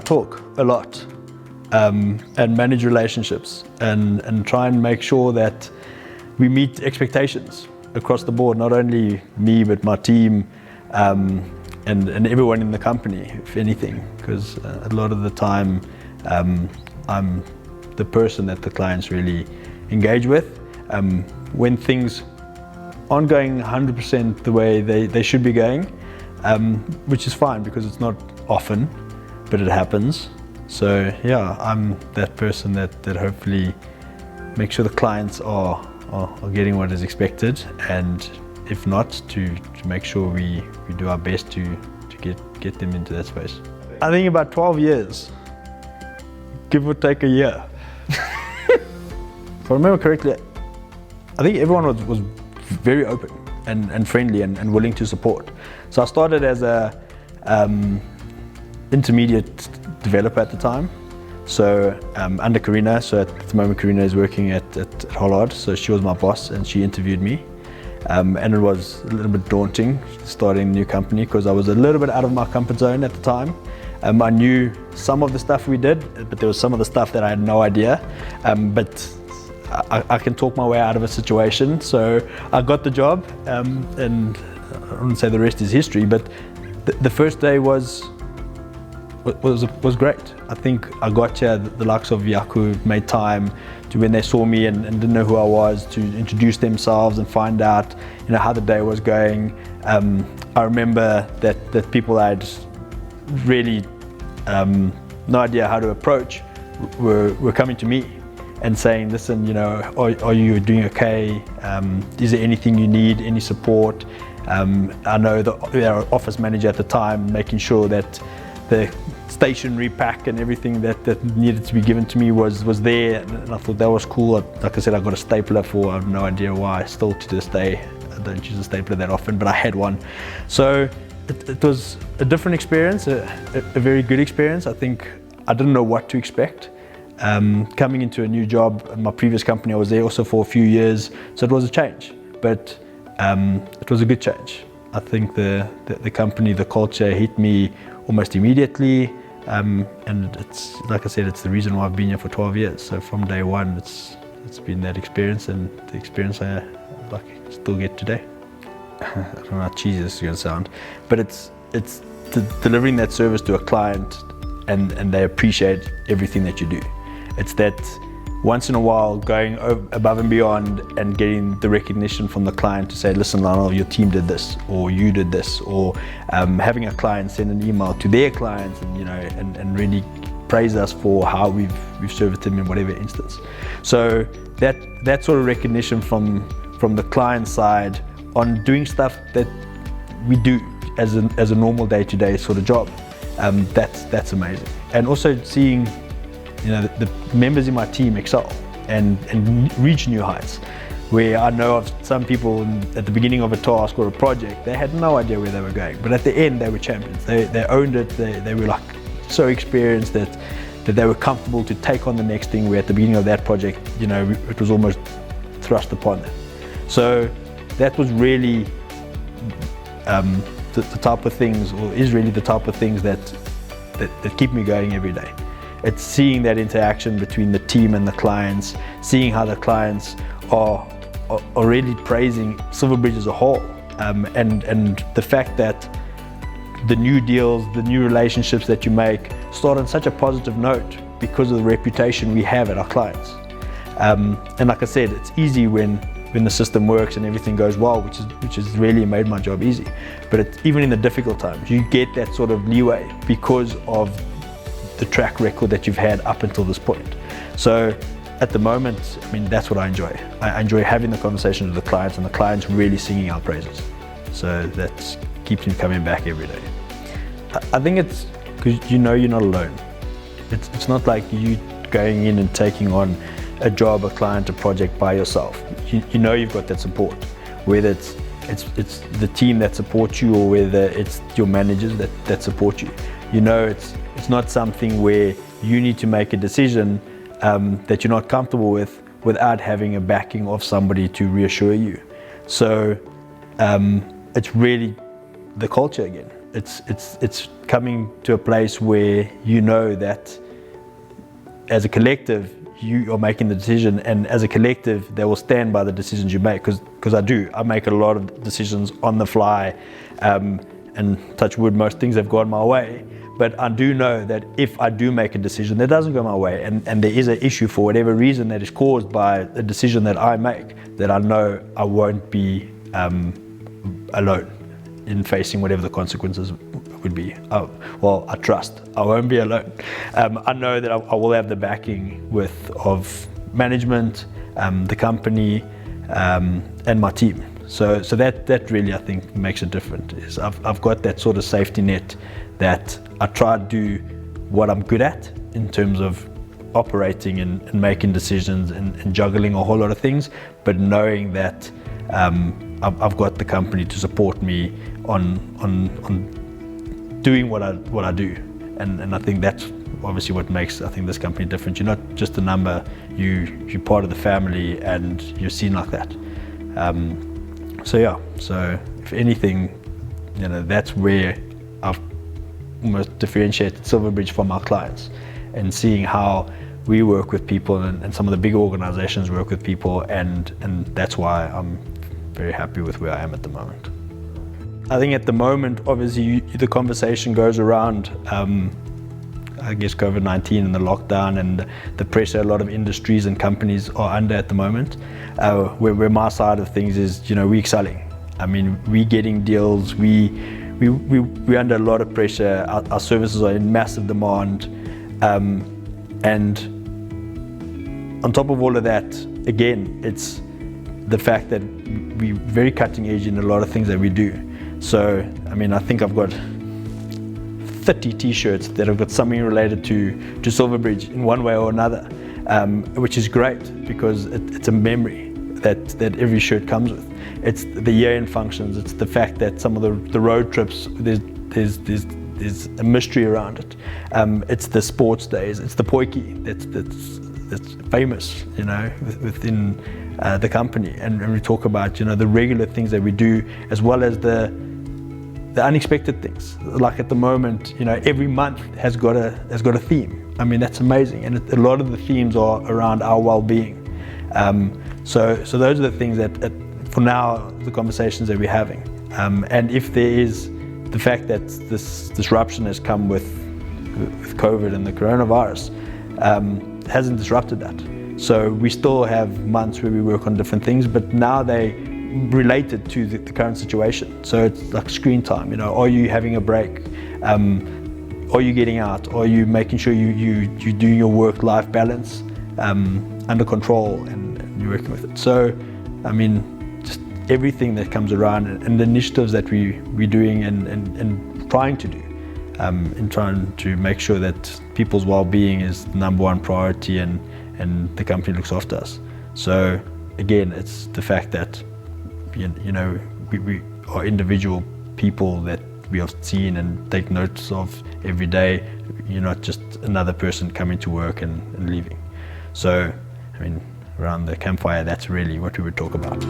talk a lot and manage relationships and try and make sure that we meet expectations across the board, not only me but my team and everyone in the company, if anything, because a lot of the time I'm the person that the clients really engage with. When things aren't going 100% the way they should be going, which is fine because it's not often, but it happens. So yeah, I'm that person that hopefully makes sure the clients are getting what is expected, and if not, to make sure we do our best to get them into that space. I think about 12 years, give or take a year. If I remember correctly, I think everyone was very open and friendly and willing to support. So I started as a intermediate developer at the time. So under Karina, so at the moment Karina is working at Hollard, so she was my boss and she interviewed me. And it was a little bit daunting starting a new company because I was a little bit out of my comfort zone at the time. I knew some of the stuff we did, but there was some of the stuff that I had no idea. But I can talk my way out of a situation, so I got the job, and I wouldn't say the rest is history, but the first day was great. I think I got here, the likes of Yaku made time to, when they saw me and didn't know who I was, to introduce themselves and find out, how the day was going. I remember that people I had really no idea how to approach were coming to me and saying, listen, are you doing okay? Is there anything you need, any support? I know our office manager at the time making sure that the stationery pack and everything that needed to be given to me was there, and I thought that was cool. Like I said, I got a stapler for, I have no idea why, still to this day I don't use a stapler that often, but I had one. So it was a different experience, a very good experience. I think I didn't know what to expect. Coming into a new job, my previous company, I was there also for a few years, so it was a change, but it was a good change. I think the company, the culture hit me almost immediately, and it's, like I said, it's the reason why I've been here for 12 years. So from day one, it's been that experience, and the experience I still get today. I don't know how cheesy this is going to sound, but it's delivering that service to a client, and they appreciate everything that you do. It's that once in a while going above and beyond and getting the recognition from the client to say, listen, Leonel, your team did this, or you did this, or having a client send an email to their clients and really praise us for how we've served them in whatever instance. So that sort of recognition from the client side on doing stuff that we do as a normal day-to-day sort of job, that's amazing. And also seeing the members in my team excel and reach new heights, where I know of some people at the beginning of a task or a project, they had no idea where they were going, but at the end they were champions. They owned it. They were so experienced that they were comfortable to take on the next thing, where at the beginning of that project, it was almost thrust upon them. So that was really the type of things, or is really the type of things that keep me going every day. It's seeing that interaction between the team and the clients, seeing how the clients are really praising SilverBridge as a whole, and the fact that the new deals, the new relationships that you make start on such a positive note because of the reputation we have at our clients. And like I said, it's easy when the system works and everything goes well, which has really made my job easy. But even in the difficult times, you get that sort of leeway because of the track record that you've had up until this point. So at the moment, that's what I enjoy. I enjoy having the conversations with the clients, and the clients really singing our praises. So that keeps me coming back every day. I think it's because you're not alone. It's not like you going in and taking on a job, a client, a project by yourself. You've got that support, whether it's the team that supports you, or whether it's your managers that support you. It's not something where you need to make a decision that you're not comfortable with without having a backing of somebody to reassure you. So it's really the culture again. it's coming to a place where you know that as a collective you are making the decision, and as a collective they will stand by the decisions you make, because I make a lot of decisions on the fly, and touch wood, most things have gone my way. But I do know that if I do make a decision that doesn't go my way, and there is an issue for whatever reason that is caused by a decision that I make, that I know I won't be alone in facing whatever the consequences would be. I trust I won't be alone. I know that I will have the backing of management, the company, and my team. So that really, I think, makes it different. Is I've got that sort of safety net that I try to do what I'm good at in terms of operating and making decisions and juggling a whole lot of things, but knowing that I've got the company to support me on doing what I do, and I think that's obviously what makes, I think, this company different. You're not just a number, you're part of the family, and you're seen like that. So if anything, that's where I've almost differentiated SilverBridge from our clients, and seeing how we work with people, and some of the bigger organizations work with people, and that's why I'm very happy with where I am at the moment. I think at the moment, obviously, the conversation goes around, I guess, COVID-19 and the lockdown and the pressure a lot of industries and companies are under at the moment. Where my side of things is, we're excelling. I mean, we're getting deals. We're under a lot of pressure. Our services are in massive demand, and on top of all of that, again, it's the fact that we're very cutting edge in a lot of things that we do. So, I mean, I think I've got 30 t-shirts that have got something related to SilverBridge in one way or another, which is great, because it's a memory that every shirt comes with. It's the year-end functions. It's the fact that some of the road trips, there's a mystery around it. It's the sports days. It's the poiki that's famous, within the company. And we talk about, the regular things that we do, as well as the unexpected things. Like at the moment, every month has got a theme. I mean, that's amazing. And a lot of the themes are around our well-being. So those are the things that for now, the conversations that we're having. And if there is the fact that this disruption has come with COVID and the coronavirus, hasn't disrupted that. So we still have months where we work on different things, but now they related to the current situation. So it's like screen time. Are you having a break? Are you getting out? Are you making sure you do your work-life balance under control, and you're working with it? So, I mean, just everything that comes around, and the initiatives that we're doing and trying to do, in trying to make sure that people's well-being is the number one priority, and the company looks after us. So again, it's the fact that we are individual people that we have seen and take notes of every day. You're not just another person coming to work and leaving. So, I mean, around the campfire, that's really what we would talk about.